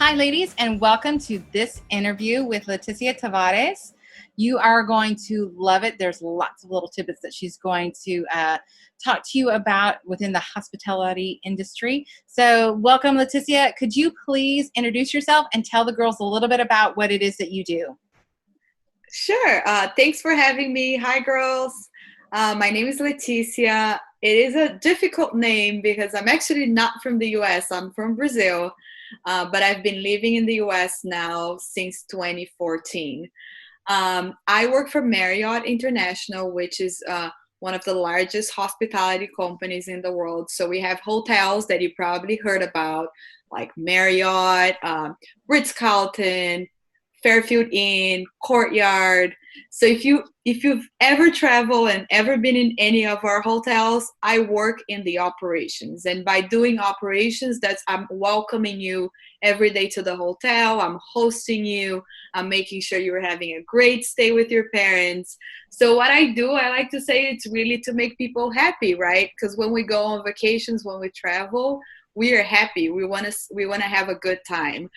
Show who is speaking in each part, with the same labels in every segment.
Speaker 1: Hi, ladies, and welcome to this interview with Leticia Tavares. You are going to love it. There's lots of little tidbits that she's going to talk to you about within the hospitality industry. So welcome, Leticia. Could you please introduce yourself and tell the girls a little bit about what it is that you do?
Speaker 2: Sure. Thanks for having me. Hi, girls. My name is Leticia. It is a difficult name because I'm actually not from the US. I'm from Brazil, but I've been living in the US now since 2014. I work for Marriott International, which is one of the largest hospitality companies in the world. So we have hotels that you probably heard about, like Marriott, Ritz-Carlton, Fairfield Inn, Courtyard. So if you've ever traveled and ever been in any of our hotels, I work in the operations. And by doing operations, that's I'm welcoming you every day to the hotel. I'm hosting you. I'm making sure you're having a great stay with your parents. So what I do, I like to say it's really to make people happy, right? Because when we go on vacations, when we travel, we are happy. We want to have a good time.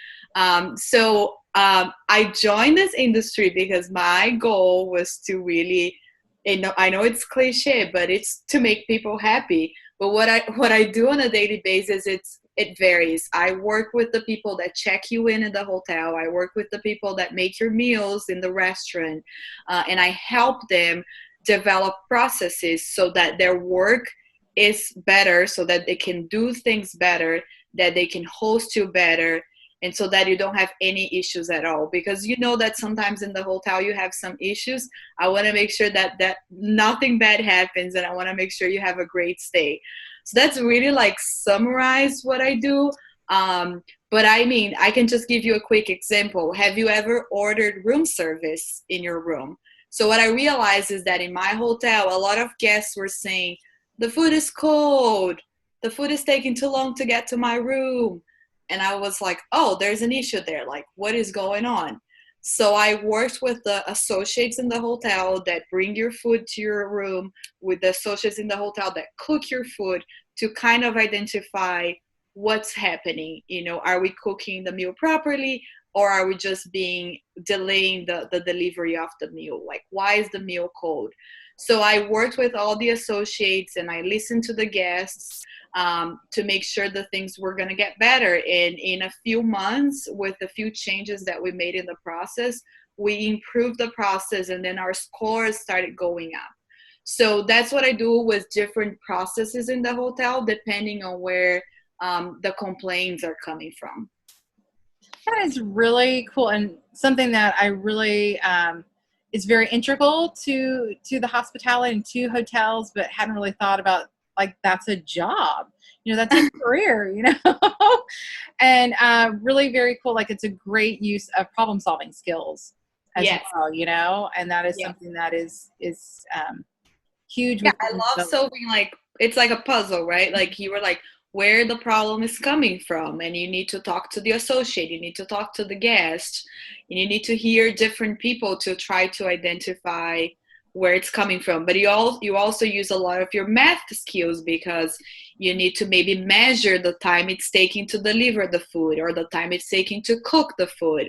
Speaker 2: I joined this industry because my goal was to really, I know it's cliche, but it's to make people happy. But what I do on a daily basis, it varies. I work with the people that check you in the hotel. I work with the people that make your meals in the restaurant, and I help them develop processes so that their work is better, so that they can do things better, that they can host you better, and so that you don't have any issues at all. Because you know that sometimes in the hotel you have some issues. I want to make sure that nothing bad happens, and I want to make sure you have a great stay. So that's really like summarize what I do. But I mean, I can just give you a quick example. Have you ever ordered room service in your room? So what I realized is that in my hotel, a lot of guests were saying, the food is cold. The food is taking too long to get to my room. And I was like, oh, there's an issue there. Like, what is going on? So I worked with the associates in the hotel that bring your food to your room, with the associates in the hotel that cook your food, to kind of identify what's happening. Are we cooking the meal properly, or are we just delaying the delivery of the meal? Like, why is the meal cold? So I worked with all the associates and I listened to the guests, to make sure the things were going to get better. And in a few months, with a few changes that we made in the process, we improved the process, and then our scores started going up. So that's what I do with different processes in the hotel, depending on where the complaints are coming from.
Speaker 1: That is really cool, and something that I really is very integral to the hospitality and to hotels, but hadn't really thought about, like, that's a job. That's a career. And really very cool. Like, it's a great use of problem solving skills as
Speaker 2: Yes.
Speaker 1: well. And that is
Speaker 2: Yes.
Speaker 1: something that is huge
Speaker 2: Yeah, I
Speaker 1: within
Speaker 2: love
Speaker 1: the.
Speaker 2: solving, like it's like a puzzle, right? Like you were like where the problem is coming from, and you need to talk to the associate, you need to talk to the guest, and you need to hear different people to try to identify where it's coming from. But you also use a lot of your math skills, because you need to maybe measure the time it's taking to deliver the food, or the time it's taking to cook the food.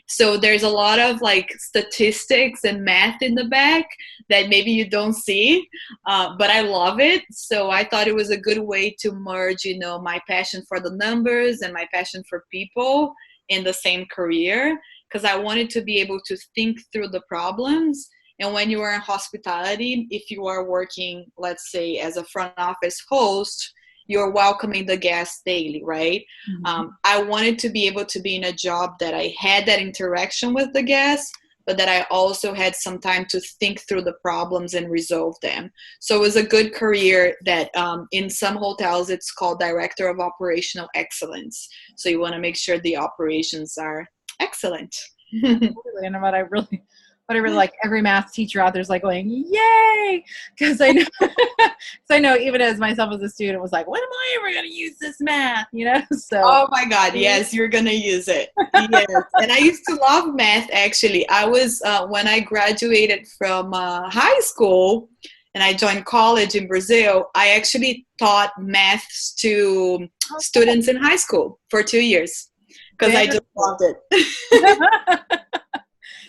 Speaker 2: So there's a lot of like statistics and math in the back that maybe you don't see, but I love it. So I thought it was a good way to merge, my passion for the numbers and my passion for people in the same career, because I wanted to be able to think through the problems. And when you are in hospitality, if you are working, let's say, as a front office host, you're welcoming the guests daily, right?
Speaker 1: Mhm.
Speaker 2: I wanted to be able to be in a job that I had that interaction with the guests, but that I also had some time to think through the problems and resolve them. So it was a good career that, in some hotels, it's called Director of Operational Excellence. So you want to make sure the operations are excellent.
Speaker 1: Absolutely. And what I really like, every math teacher out there is like going, yay! Because I know, so I know, even as myself as a student was like, when am I ever going to use this math? So.
Speaker 2: Oh my God, yes, you're gonna use it. Yes, and I used to love math. Actually, I was when I graduated from high school and I joined college in Brazil. I actually taught maths to students in high school for 2 years. because I
Speaker 1: Very
Speaker 2: just
Speaker 1: cool.
Speaker 2: loved it.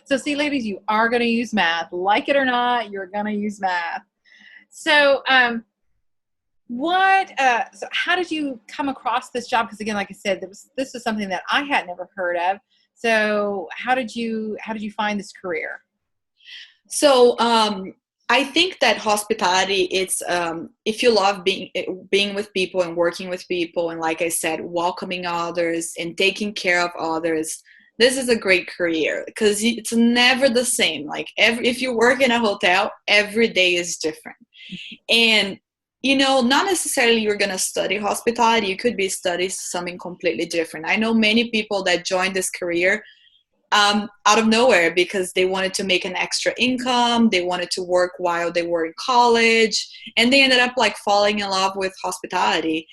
Speaker 1: So see, ladies, you are going to use math. Like it or not, you're going to use math. So, so how did you come across this job? Because again, like I said, this was something that I had never heard of. So how did you find this career?
Speaker 2: So I think that hospitality, it's if you love being with people and working with people, and like I said, welcoming others and taking care of others, this is a great career because it's never the same. Like if you work in a hotel, every day is different. And not necessarily you're going to study hospitality. You could be studying something completely different. I know many people that join this career out of nowhere because they wanted to make an extra income. They wanted to work while they were in college, and they ended up like falling in love with hospitality.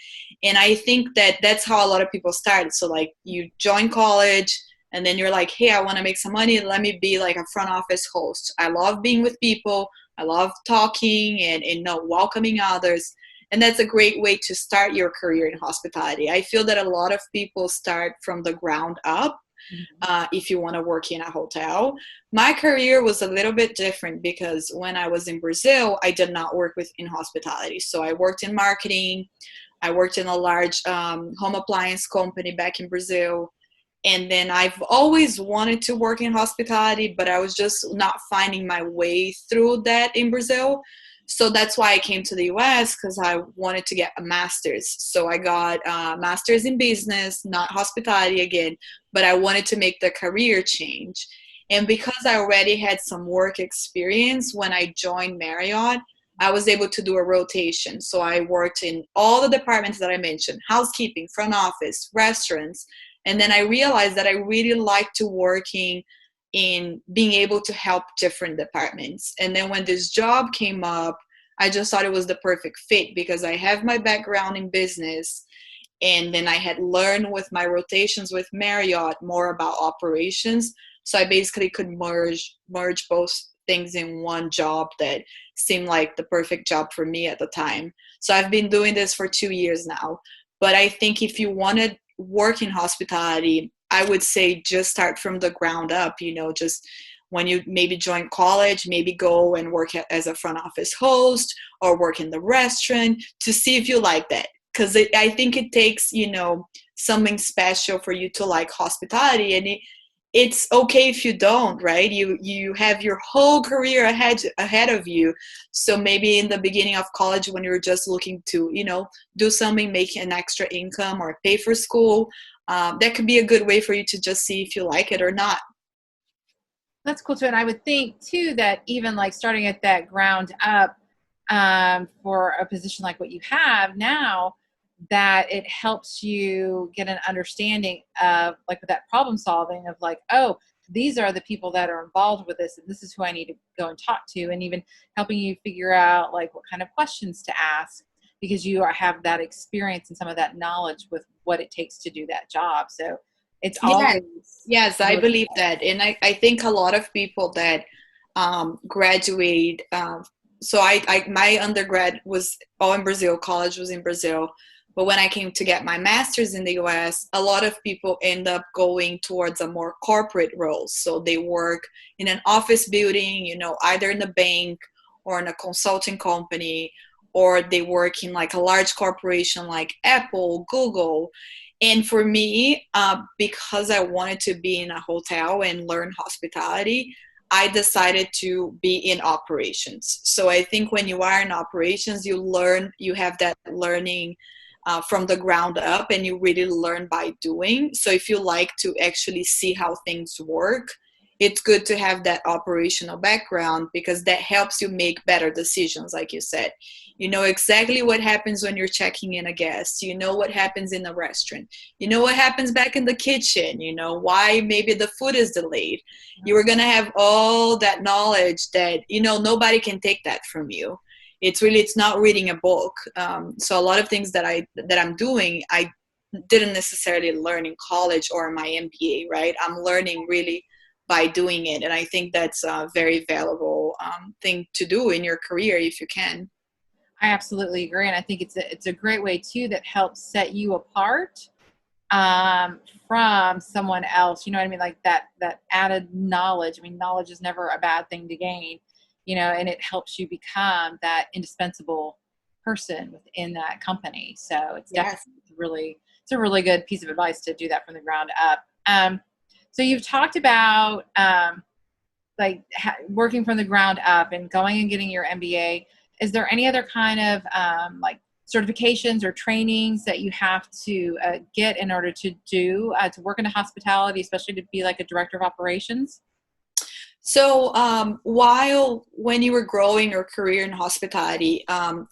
Speaker 2: And I think that that's how a lot of people started. So like you join college and then you're like, hey, I want to make some money. Let me be like a front office host. I love being with people. I love talking and welcoming others. And that's a great way to start your career in hospitality. I feel that a lot of people start from the ground up if you want to work in a hotel. My career was a little bit different because when I was in Brazil, I did not work in hospitality. So I worked in marketing. I worked in a large home appliance company back in Brazil. And then I've always wanted to work in hospitality, but I was just not finding my way through that in Brazil. So that's why I came to the US, because I wanted to get a master's. So I got a master's in business, not hospitality again, but I wanted to make the career change. And because I already had some work experience when I joined Marriott, I was able to do a rotation. So I worked in all the departments that I mentioned: housekeeping, front office, restaurants. And then I realized that I really liked to working in being able to help different departments. And then when this job came up, I just thought it was the perfect fit because I have my background in business. And then I had learned with my rotations with Marriott more about operations. So I basically could merge both things in one job that seemed like the perfect job for me at the time. So I've been doing this for 2 years now. But I think if you want to work in hospitality, I would say just start from the ground up. Just when you maybe join college, maybe go and work as a front office host or work in the restaurant to see if you like that. Because I think it takes, something special for you to like hospitality. And it's okay if you don't, right? You have your whole career ahead of you. So maybe in the beginning of college, when you're just looking to, do something, make an extra income or pay for school, that could be a good way for you to just see if you like it or not.
Speaker 1: That's cool too. And I would think too that even like starting at that ground up for a position like what you have now, that it helps you get an understanding of like with that problem solving of like, oh, these are the people that are involved with this, and this is who I need to go and talk to, and even helping you figure out like what kind of questions to ask because have that experience and some of that knowledge with what it takes to do that job. So it's
Speaker 2: Yes,
Speaker 1: always
Speaker 2: yes, I believe that. And I think a lot of people that graduate, so my undergrad was all in Brazil, college was in Brazil. But when I came to get my master's in the US, a lot of people end up going towards a more corporate role. So they work in an office building, either in a bank or in a consulting company, or they work in like a large corporation like Apple, Google. And for me, because I wanted to be in a hotel and learn hospitality, I decided to be in operations. So I think when you are in operations, you have that learning from the ground up, and you really learn by doing. So if you like to actually see how things work, it's good to have that operational background because that helps you make better decisions. Like you said, you know exactly what happens when you're checking in a guest. You know what happens in the restaurant. You know what happens back in the kitchen. You know why maybe the food is delayed. You are going to have all that knowledge that, nobody can take that from you. It's not reading a book. So a lot of things that I'm doing, I didn't necessarily learn in college or my MBA, right? I'm learning really by doing it. And I think that's a very valuable thing to do in your career if you can.
Speaker 1: I absolutely agree. And I think it's a great way too that helps set you apart from someone else. You know what I mean? Like that added knowledge. I mean, knowledge is never a bad thing to gain, and it helps you become that indispensable person within that company. So it's
Speaker 2: Yes.
Speaker 1: definitely it's a really good piece of advice to do that from the ground up. So you've talked about working from the ground up and going and getting your MBA. Is there any other kind of certifications or trainings that you have to get in order to do to work in hospitality, especially to be like a director of operations?
Speaker 2: So when you were growing your career in hospitality,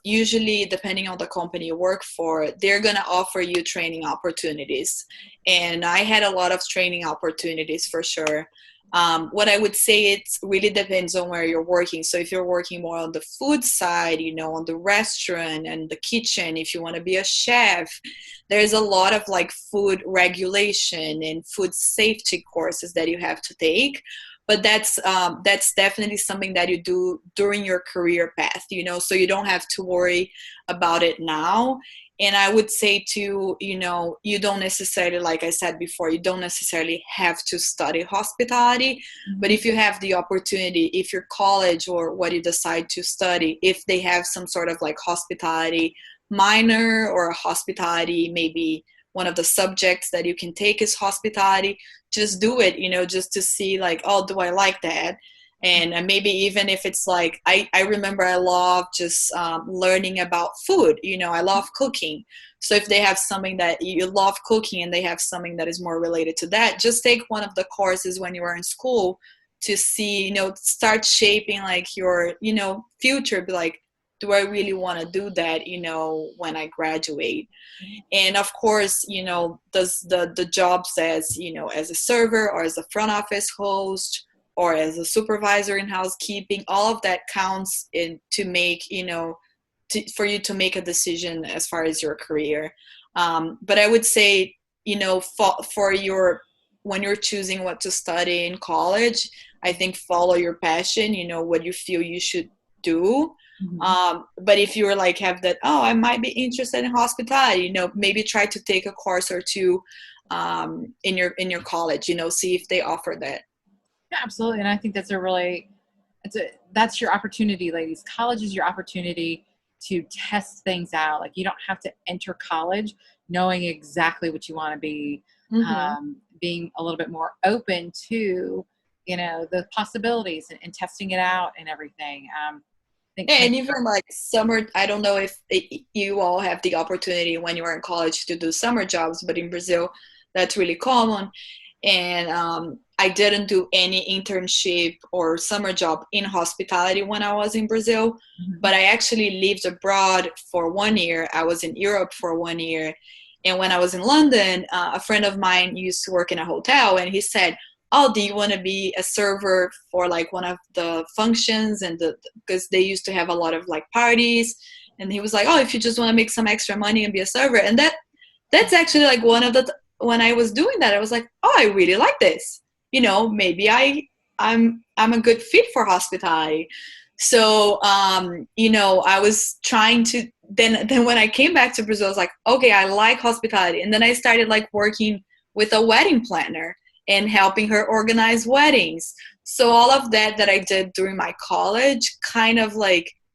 Speaker 2: usually depending on the company you work for, they're going to offer you training opportunities. And I had a lot of training opportunities for sure. What I would say, it really depends on where you're working. So if you're working more on the food side, on the restaurant and the kitchen, if you want to be a chef, there's a lot of food regulation and food safety courses that you have to take. But that's definitely something that you do during your career path, so you don't have to worry about it now. And I would say too, you don't necessarily, like I said before, you don't necessarily have to study hospitality. Mm-hmm. But if you have the opportunity, if your college or what you decide to study, if they have some sort of hospitality minor or a hospitality, maybe one of the subjects that you can take is hospitality, just do it, just to see do I like that? And maybe even if it's I remember I love just learning about food, I love cooking. So if they have something that you love cooking and they have something that is more related to that, just take one of the courses when you are in school to see, start shaping your, future, be do I really want to do that, when I graduate? And of course, does the job says, as a server or as a front office host or as a supervisor in housekeeping, all of that counts in to make, for you to make a decision as far as your career. But I would say, when you're choosing what to study in college, I think follow your passion, what you feel you should do. Mm-hmm. But if you were have that, I might be interested in hospitality, maybe try to take a course or two in your college, see if they offer that.
Speaker 1: Yeah, absolutely. And I think that's that's your opportunity, ladies. College is your opportunity to test things out. You don't have to enter college knowing exactly what you want to be, mm-hmm. Being a little bit more open to, the possibilities and testing it out and everything.
Speaker 2: And even summer, I don't know if you all have the opportunity when you are in college to do summer jobs, but in Brazil, that's really common. And I didn't do any internship or summer job in hospitality when I was in Brazil, mm-hmm. but I actually lived abroad for 1 year. I was in Europe for 1 year. And when I was in London, a friend of mine used to work in a hotel, and he said, do you want to be a server for one of the functions? And because they used to have a lot of parties. And he was like, if you just want to make some extra money and be a server. And that's actually one of the, when I was doing that, I was like, I really like this. Maybe I'm a good fit for hospitality. So, I was trying to, then when I came back to Brazil, I was like, okay, I like hospitality. And then I started working with a wedding planner and helping her organize weddings. So all of that I did during my college, kind of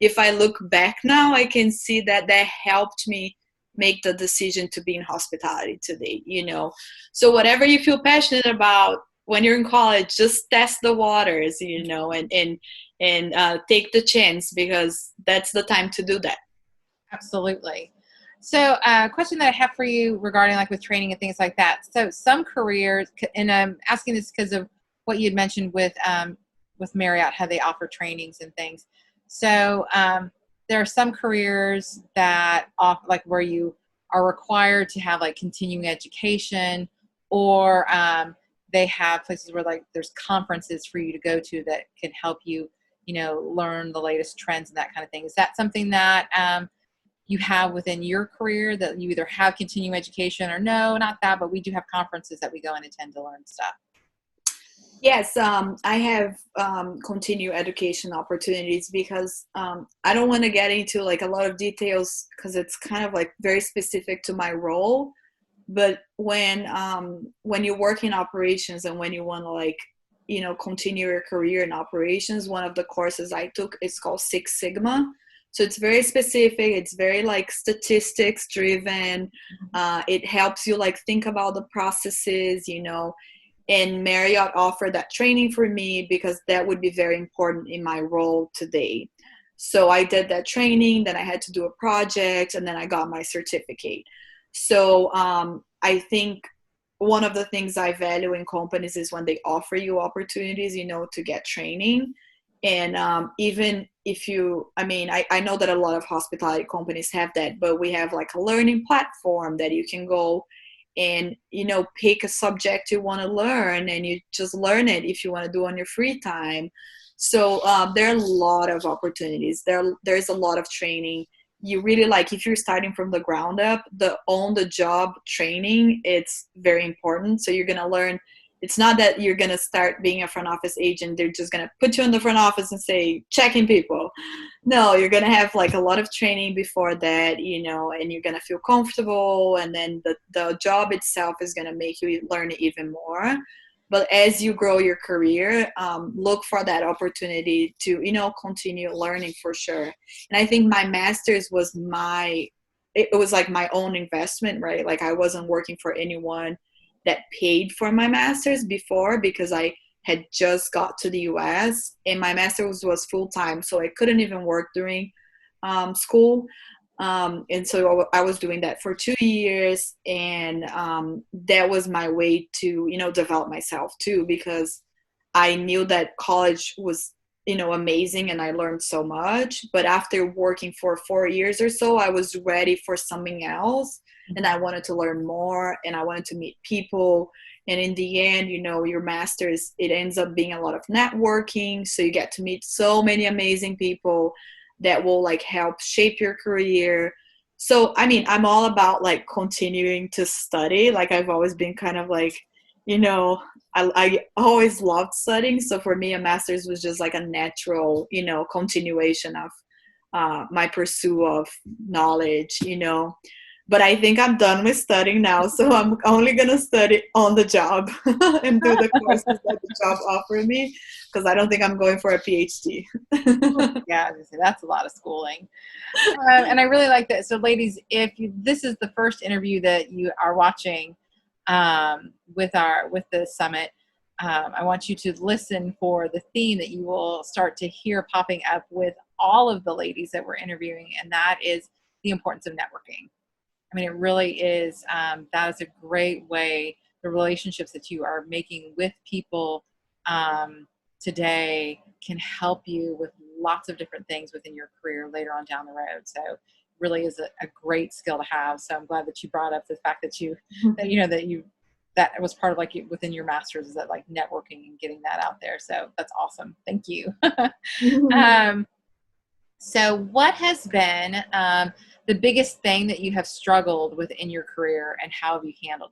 Speaker 2: if I look back now, I can see that helped me make the decision to be in hospitality today, So whatever you feel passionate about when you're in college, just test the waters, and take the chance, because that's the time to do that.
Speaker 1: Absolutely. So a question that I have for you regarding with training and things like that. So some careers, and I'm asking this because of what you had mentioned with Marriott, how they offer trainings and things. So there are some careers that where you are required to have continuing education, or they have places where there's conferences for you to go to that can help you, learn the latest trends and that kind of thing. Is that something that you have within your career, that you either have continuing education or no, not that, but we do have conferences that we go and attend to learn stuff?
Speaker 2: Yes, I have continuing education opportunities, because I don't want to get into a lot of details, because it's kind of very specific to my role. But when you work in operations and when you want to like, continue your career in operations, one of the courses I took is called Six Sigma. So it's very specific. It's very like statistics driven. It helps you like think about the processes, and Marriott offered that training for me because that would be very important in my role today. So I did that training, then I had to do a project, and then I got my certificate. So I think one of the things I value in companies is when they offer you opportunities, to get training. And even if I know that a lot of hospitality companies have that, but we have like a learning platform that you can go and, pick a subject you want to learn and you just learn it if you want to do on your free time. So there are a lot of opportunities. There's a lot of training. You really like, if you're starting from the ground up, the on-the-job training, it's very important. So you're going to learn. It's not that you're going to start being a front office agent. They're just going to put you in the front office and say, checking people. No, you're going to have like a lot of training before that, and you're going to feel comfortable. And then the job itself is going to make you learn even more. But as you grow your career, look for that opportunity to, continue learning for sure. And I think my master's was it was like my own investment, right? Like I wasn't working for anyone that paid for my master's before because I had just got to the US and my master's was full-time. So I couldn't even work during school. And so I was doing that for 2 years, and that was my way to, develop myself too, because I knew that college was, amazing and I learned so much. But after working for 4 years or so, I was ready for something else, and I wanted to learn more and I wanted to meet people. And in the end, your master's, it ends up being a lot of networking. So you get to meet so many amazing people that will like help shape your career. So, I'm all about like continuing to study. Like I've always been kind of like, I always loved studying. So for me, a master's was just like a natural, continuation of my pursuit of knowledge, But I think I'm done with studying now. So I'm only going to study on the job and do the courses that the job offered me, because I don't think I'm going for a PhD.
Speaker 1: Yeah, that's a lot of schooling. And I really like that. So ladies, this is the first interview that you are watching with the summit, I want you to listen for the theme that you will start to hear popping up with all of the ladies that we're interviewing, and that is the importance of networking. It really is. That is a great way, the relationships that you are making with people today can help you with lots of different things within your career later on down the road. So really is a great skill to have. So I'm glad that you brought up the fact that was part of like within your master's, is that like networking and getting that out there. So that's awesome. Thank you. So what has been the biggest thing that you have struggled with in your career, and how have you handled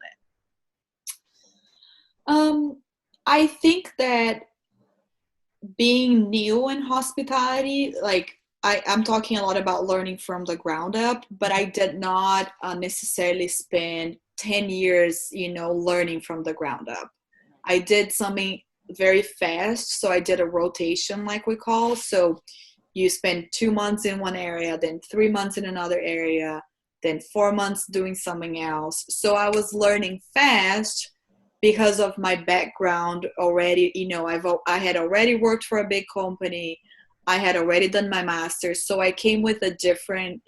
Speaker 1: it?
Speaker 2: I think that being new in hospitality, like I'm talking a lot about learning from the ground up, but I did not necessarily spend 10 years, learning from the ground up. I did something very fast. So I did a rotation, like we call. So you spend 2 months in one area, then 3 months in another area, then 4 months doing something else. So I was learning fast because of my background already. I had already worked for a big company. I had already done my master's. So I came with a different,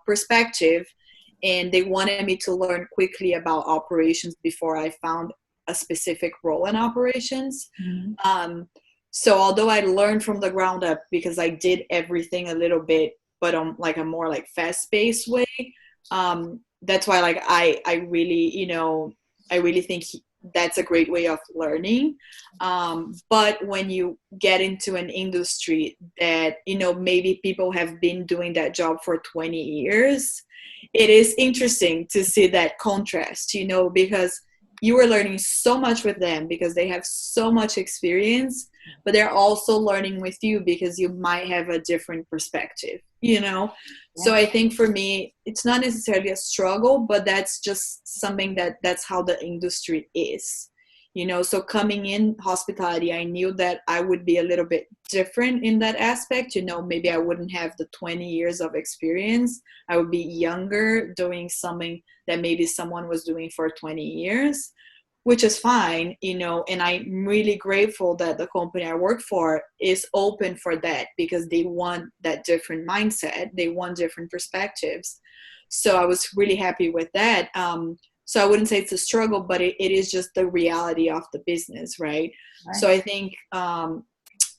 Speaker 2: perspective, and they wanted me to learn quickly about operations before I found a specific role in operations. Mm-hmm. So although I learned from the ground up because I did everything a little bit, but on like a more like fast-paced way, that's why like I really, I really think that's a great way of learning. But when you get into an industry that, maybe people have been doing that job for 20 years, it is interesting to see that contrast, because you are learning so much with them because they have so much experience, but they're also learning with you because you might have a different perspective, you know?
Speaker 1: Yeah.
Speaker 2: So I think for me, it's not necessarily a struggle, but that's just something that's how the industry is, you know? So coming in hospitality, I knew that I would be a little bit different in that aspect. You know, maybe I wouldn't have the 20 years of experience. I would be younger doing something that maybe someone was doing for 20 years, which is fine, you know, and I'm really grateful that the company I work for is open for that because they want that different mindset. They want different perspectives. So I was really happy with that. So I wouldn't say it's a struggle, but it is just the reality of the business, right? So I think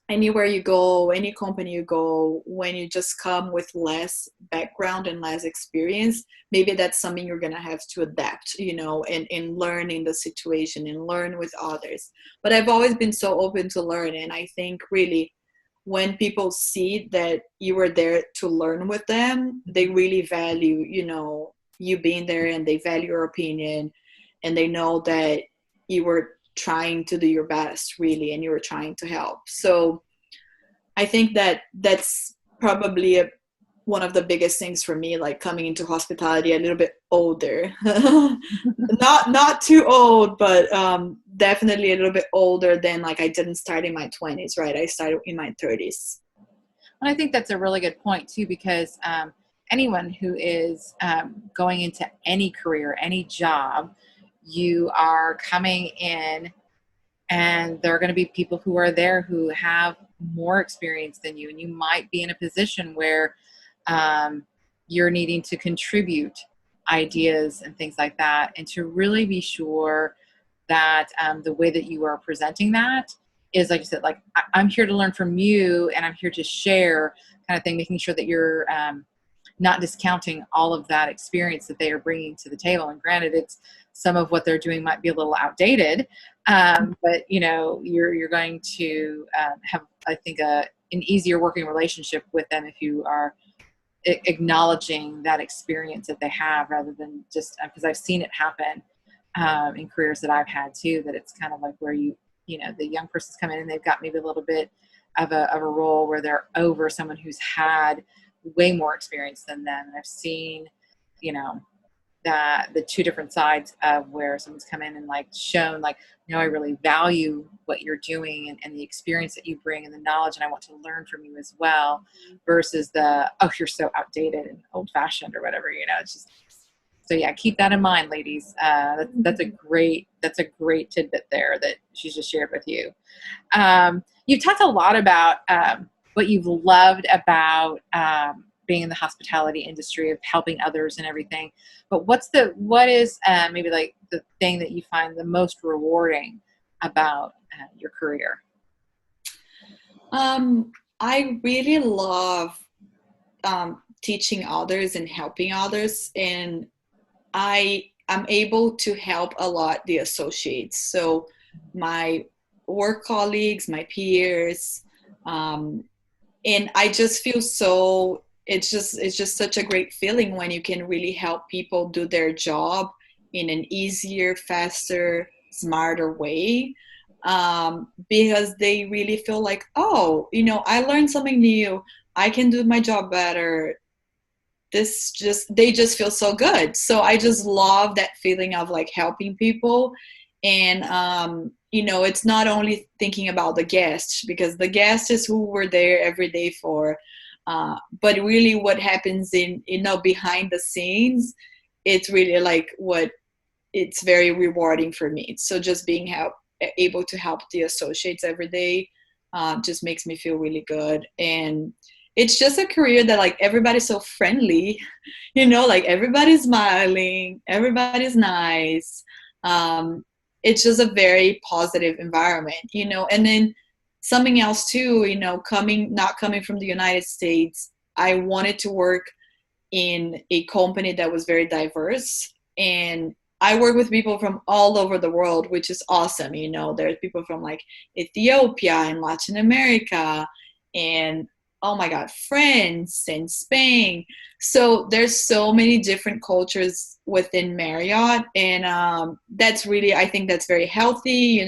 Speaker 2: anywhere you go, any company you go, when you just come with less background and less experience, maybe that's something you're going to have to adapt, you know, and learn in the situation and learn with others. But I've always been so open to learn. And I think really when people see that you were there to learn with them, they really value, you know, you being there, and they value your opinion, and they know that you were trying to do your best, really, and you were trying to help. So I think that that's probably one of the biggest things for me, like coming into hospitality a little bit older. Not too old, but definitely a little bit older than, like, I didn't start in my 20s, right? I started in my 30s.
Speaker 1: And I think that's a really good point too, because anyone who is going into any career, any job, you are coming in, and there are going to be people who are there who have more experience than you, and you might be in a position where you're needing to contribute ideas and things like that, and to really be sure that the way that you are presenting that is, like you said, like, I'm here to learn from you, and I'm here to share, kind of thing, making sure that you're not discounting all of that experience that they are bringing to the table. And granted, it's some of what they're doing might be a little outdated, but you know, you're going to have, I think, an easier working relationship with them if you are acknowledging that experience that they have, rather than just, because I've seen it happen in careers that I've had too, that it's kind of like where you know, the young person's come in and they've got maybe a little bit of a role where they're over someone who's had way more experience than them. And I've seen, you know, that the two different sides of where someone's come in and like shown, like, you know, I really value what you're doing, and the experience that you bring and the knowledge, and I want to learn from you as well, versus the, oh, you're so outdated and old fashioned or whatever, you know. It's just, so yeah, keep that in mind, ladies. That's a great tidbit there that she's just shared with you. You've talked a lot about what you've loved about being in the hospitality industry, of helping others and everything. But what is maybe like the thing that you find the most rewarding about your career?
Speaker 2: I really love teaching others and helping others, and I'm able to help a lot the associates. So my work colleagues, my peers, and I just feel so, it's just such a great feeling when you can really help people do their job in an easier, faster, smarter way. Because they really feel like, oh, you know, I learned something new. I can do my job better. They just feel so good. So I just love that feeling of like helping people. And you know, it's not only thinking about the guests, because the guest is who we're there every day for, but really what happens in, you know, behind the scenes, it's really like it's very rewarding for me. So just being able to help the associates every day just makes me feel really good. And it's just a career that, like, everybody's so friendly, you know, like everybody's smiling, everybody's nice. It's just a very positive environment, you know. And then something else too, you know, not coming from the United States, I wanted to work in a company that was very diverse. And I work with people from all over the world, which is awesome. You know, there's people from like Ethiopia and Latin America and oh my God, France and Spain. So there's so many different cultures within Marriott. And that's really, I think that's very healthy,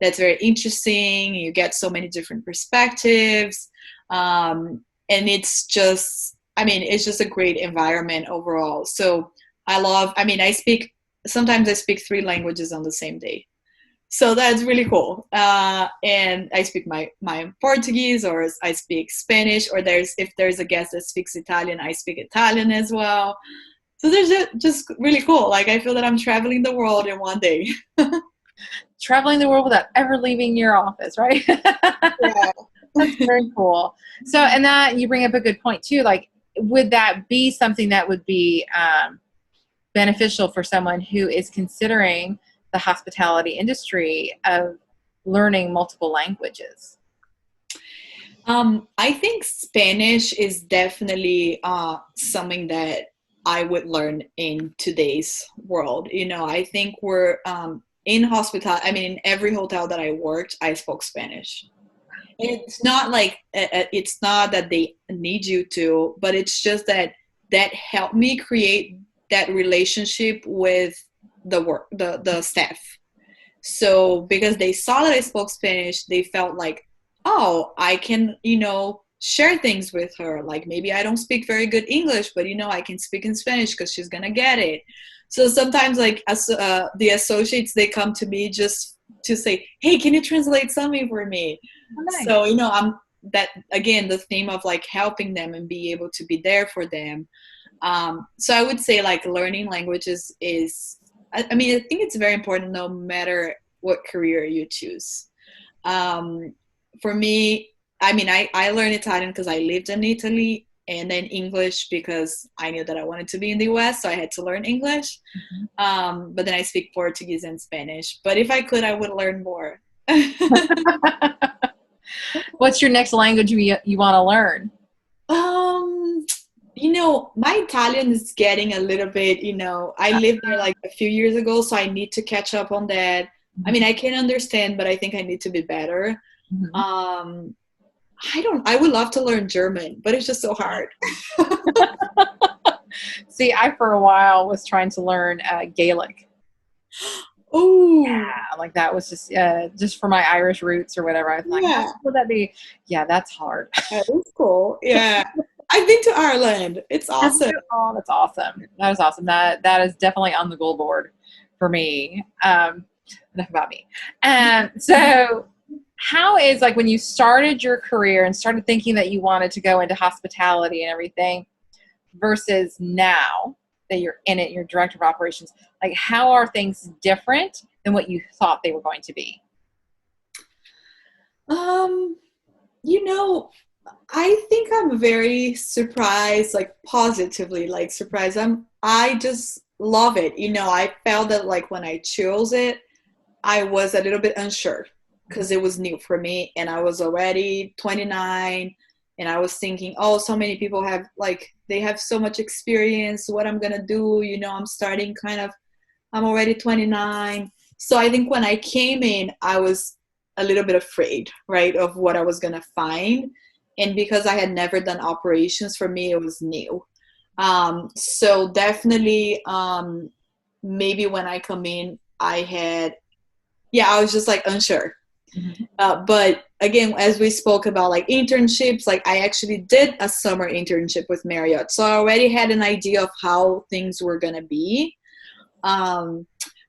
Speaker 2: that's very interesting. You get so many different perspectives. And it's just, it's just a great environment overall. So sometimes I speak 3 languages on the same day. So that's really cool. And I speak my Portuguese, or I speak Spanish, or if there's a guest that speaks Italian, I speak Italian as well. So there's just really cool. Like, I feel that I'm traveling the world in one day.
Speaker 1: Traveling the world without ever leaving your office, right?
Speaker 2: Yeah.
Speaker 1: That's very cool. So, and that you bring up a good point too. Like, would that be something that would be beneficial for someone who is considering the hospitality industry of learning multiple languages?
Speaker 2: I think Spanish is definitely something that I would learn in today's world. I think we're in hospitality. In every hotel that I worked, I spoke Spanish. It's not like it's not that they need you to, but it's just that helped me create that relationship with the staff. So because they saw that I spoke Spanish, they felt like, oh, I can, share things with her. Like, maybe I don't speak very good English, but I can speak in Spanish because she's gonna get it. So sometimes, like, the associates, they come to me just to say, hey, can you translate something for me? Oh, nice. So I'm that, again, the theme of like helping them and be able to be there for them. So I would say, like, learning languages is, I think it's very important no matter what career you choose. For me, I learned Italian because I lived in Italy, and then English because I knew that I wanted to be in the US, so I had to learn English. Mm-hmm. But then I speak Portuguese and Spanish. But if I could, I would learn more.
Speaker 1: What's your next language you want to learn?
Speaker 2: My Italian is getting a little bit, I lived there like a few years ago, so I need to catch up on that. Mm-hmm. I can understand, but I think I need to be better. Mm-hmm. I would love to learn German, but it's just so hard.
Speaker 1: See, I for a while was trying to learn Gaelic.
Speaker 2: Oh,
Speaker 1: yeah, like that was just for my Irish roots or whatever. I was like, how would that be? Yeah, that's hard.
Speaker 2: That is cool. Yeah. I've been to Ireland. It's awesome.
Speaker 1: Oh, that's awesome. That is awesome. That is definitely on the goal board for me. Enough about me. So how is, like, when you started your career and started thinking that you wanted to go into hospitality and everything versus now that you're in it, you're director of operations, like, how are things different than what you thought they were going to be?
Speaker 2: I think I'm very surprised, like positively, like surprised. I just love it. I felt that, like, when I chose it, I was a little bit unsure because it was new for me, and I was already 29, and I was thinking, oh, so many people have, like, they have so much experience, what I'm gonna do, I'm already 29. So I think when I came in, I was a little bit afraid, right, of what I was gonna find. And because I had never done operations, for me, it was new. So definitely, maybe when I come in, I was just like unsure. Mm-hmm. But again, as we spoke about, like, internships, like, I actually did a summer internship with Marriott. So I already had an idea of how things were going to be. But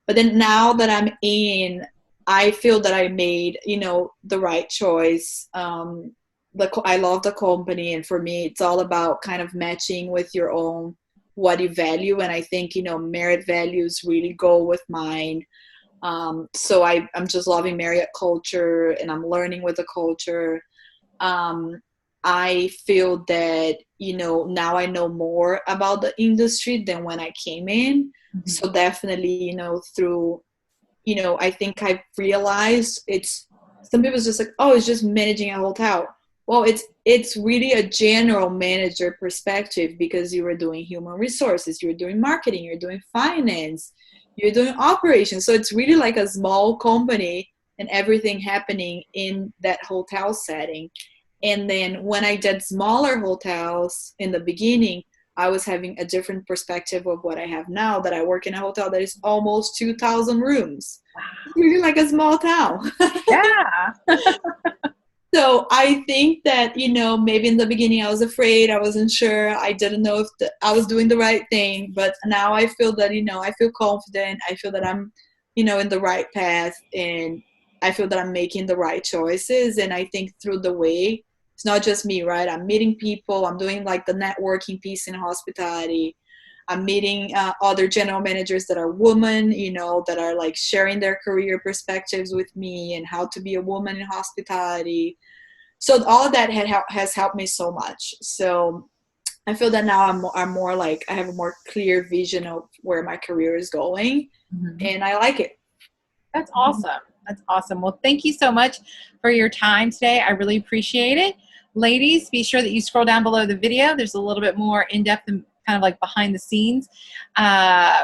Speaker 2: then now that I'm in, I feel that I made, the right choice. I love the company, and for me, it's all about kind of matching with your own, what you value. And I think, Marriott values really go with mine. So I'm just loving Marriott culture, and I'm learning with the culture. I feel that, now I know more about the industry than when I came in. Mm-hmm. So definitely, through, I think I've realized some people's just like, oh, it's just managing a hotel. Well, it's really a general manager perspective, because you were doing human resources, you're doing marketing, you're doing finance, you're doing operations. So it's really like a small company and everything happening in that hotel setting. And then when I did smaller hotels in the beginning, I was having a different perspective of what I have now, that I work in a hotel that is almost 2,000 rooms. It's really like a small town.
Speaker 1: Yeah.
Speaker 2: So I think that, maybe in the beginning I was afraid, I wasn't sure, I didn't know if I was doing the right thing, but now I feel that, I feel confident, I feel that I'm, in the right path, and I feel that I'm making the right choices. And I think through the way, it's not just me, right? I'm meeting people, I'm doing like the networking piece in hospitality. I'm meeting other general managers that are women, that are like sharing their career perspectives with me and how to be a woman in hospitality. So all of that has helped me so much. So I feel that now I'm more like, I have a more clear vision of where my career is going, and I like it.
Speaker 1: That's awesome. That's awesome. Well, thank you so much for your time today. I really appreciate it. Ladies, be sure that you scroll down below the video. There's a little bit more in-depth and kind of like behind the scenes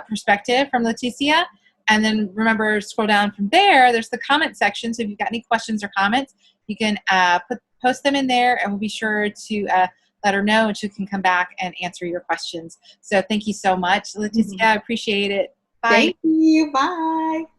Speaker 1: perspective from Leticia. And then remember, scroll down from there. There's the comment section. So if you've got any questions or comments, you can post them in there, and we'll be sure to let her know, and she can come back and answer your questions. So thank you so much, Leticia. I appreciate it. Bye.
Speaker 2: Thank you. Bye.